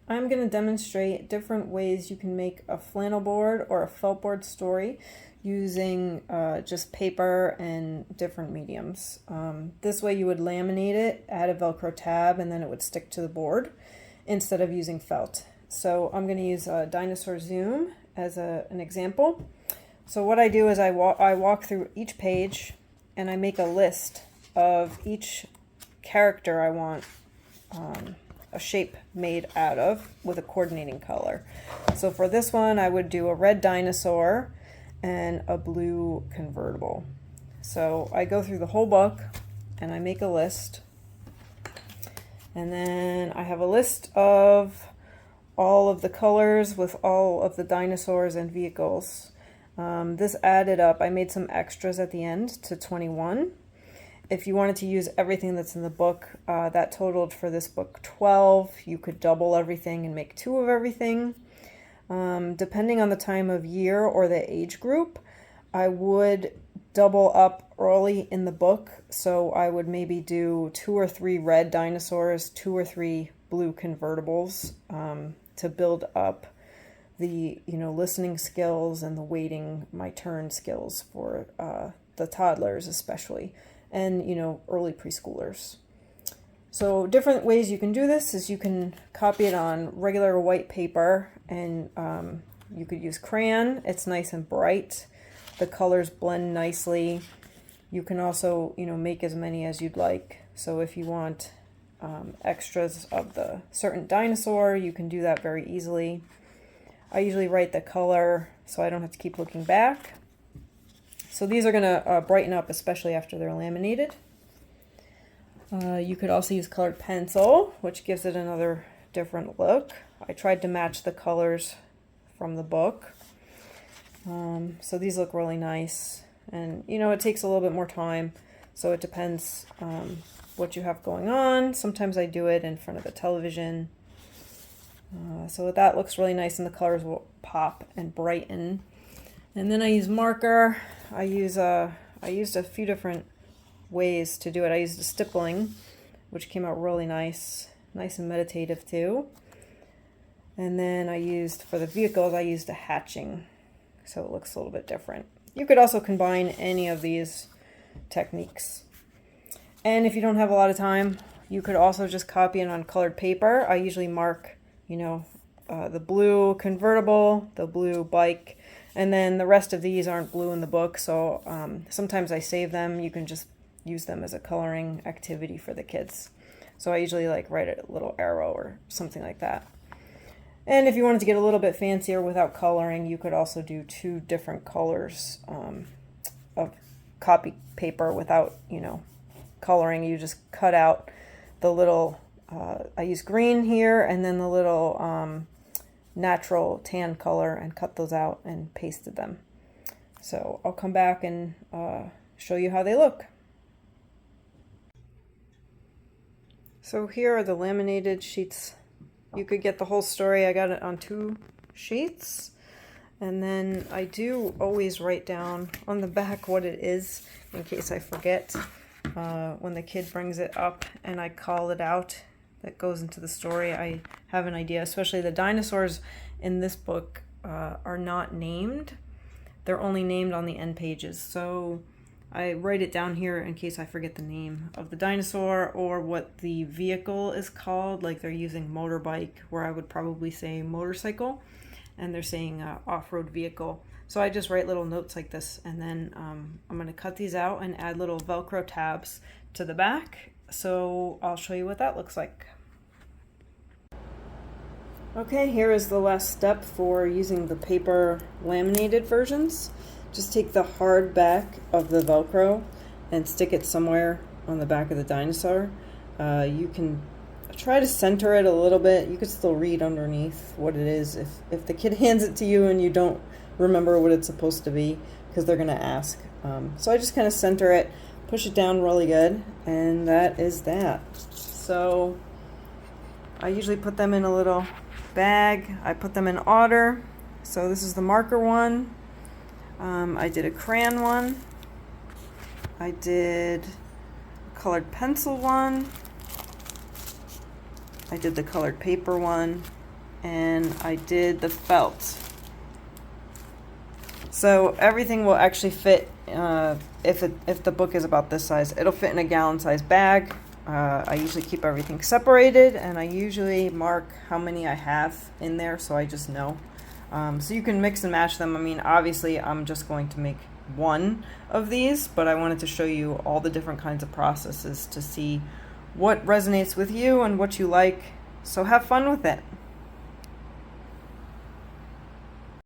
I'm going to demonstrate different ways you can make a flannel board or a felt board story using just paper and different mediums. This way you would laminate it, add a Velcro tab, and then it would stick to the board instead of using felt. So I'm going to use Dinosaur Zoom as an example. So what I do is I walk through each page and I make a list of each character I want a shape made out of with a coordinating color. So for this one I would do a red dinosaur and a blue convertible. So I go through the whole book and I make a list, and then I have a list of all of the colors with all of the dinosaurs and vehicles. This added up, I made some extras at the end to 21. If you wanted to use everything that's in the book, that totaled for this book 12. You could double everything and make 2 of everything. Depending on the time of year or the age group, I would double up early in the book. So I would maybe do 2 or 3 red dinosaurs, 2 or 3 blue convertibles, to build up the listening skills and the waiting my turn skills for the toddlers especially, and early preschoolers. So different ways you can do this is you can copy it on regular white paper, and you could use crayon. It's nice and bright. The colors blend nicely. You can also make as many as you'd like. So if you want extras of the certain dinosaur, you can do that very easily. I usually write the color so I don't have to keep looking back. So these are going to brighten up, especially after they're laminated. You could also use colored pencil, which gives it another different look. I tried to match the colors from the book. So these look really nice. And it takes a little bit more time, so it depends what you have going on. Sometimes I do it in front of the television. So that looks really nice, and the colors will pop and brighten. And then I use marker. I used a few different ways to do it. I used a stippling, which came out really nice and meditative too. And then for the vehicles, I used a hatching, so it looks a little bit different. You could also combine any of these techniques. And if you don't have a lot of time, you could also just copy it on colored paper. I usually mark, the blue convertible, the blue bike, and then the rest of these aren't blue in the book, so sometimes I save them. You can just use them as a coloring activity for the kids. So I usually write a little arrow or something like that. And if you wanted to get a little bit fancier without coloring, you could also do 2 different colors of copy paper without, coloring. You just cut out the little, I use green here, and then the little natural tan color, and cut those out and pasted them. So I'll come back and show you how they look. So here are the laminated sheets. You could get the whole story. I got it on 2 sheets. And then I do always write down on the back what it is in case I forget. When the kid brings it up and I call it out, that goes into the story, I have an idea. Especially the dinosaurs in this book are not named. They're only named on the end pages. So I write it down here in case I forget the name of the dinosaur or what the vehicle is called. Like they're using motorbike, where I would probably say motorcycle, and they're saying off-road vehicle. So I just write little notes like this, and then I'm going to cut these out and add little Velcro tabs to the back. So I'll show you what that looks like. Okay, here is the last step for using the paper laminated versions. Just take the hard back of the Velcro and stick it somewhere on the back of the dinosaur. You can try to center it a little bit. You could still read underneath what it is if the kid hands it to you and you don't remember what it's supposed to be, because they're going to ask. So I just kind of center it, push it down really good, and that is that. So I usually put them in a little bag. I put them in order. So this is the marker one. I did a crayon one. I did a colored pencil one. I did the colored paper one. and I did the felt. So everything will actually fit, if the book is about this size, it'll fit in a gallon size bag. I usually keep everything separated, and I usually mark how many I have in there so I just know. So you can mix and match them. I mean, obviously I'm just going to make one of these, but I wanted to show you all the different kinds of processes to see what resonates with you and what you like. So have fun with it.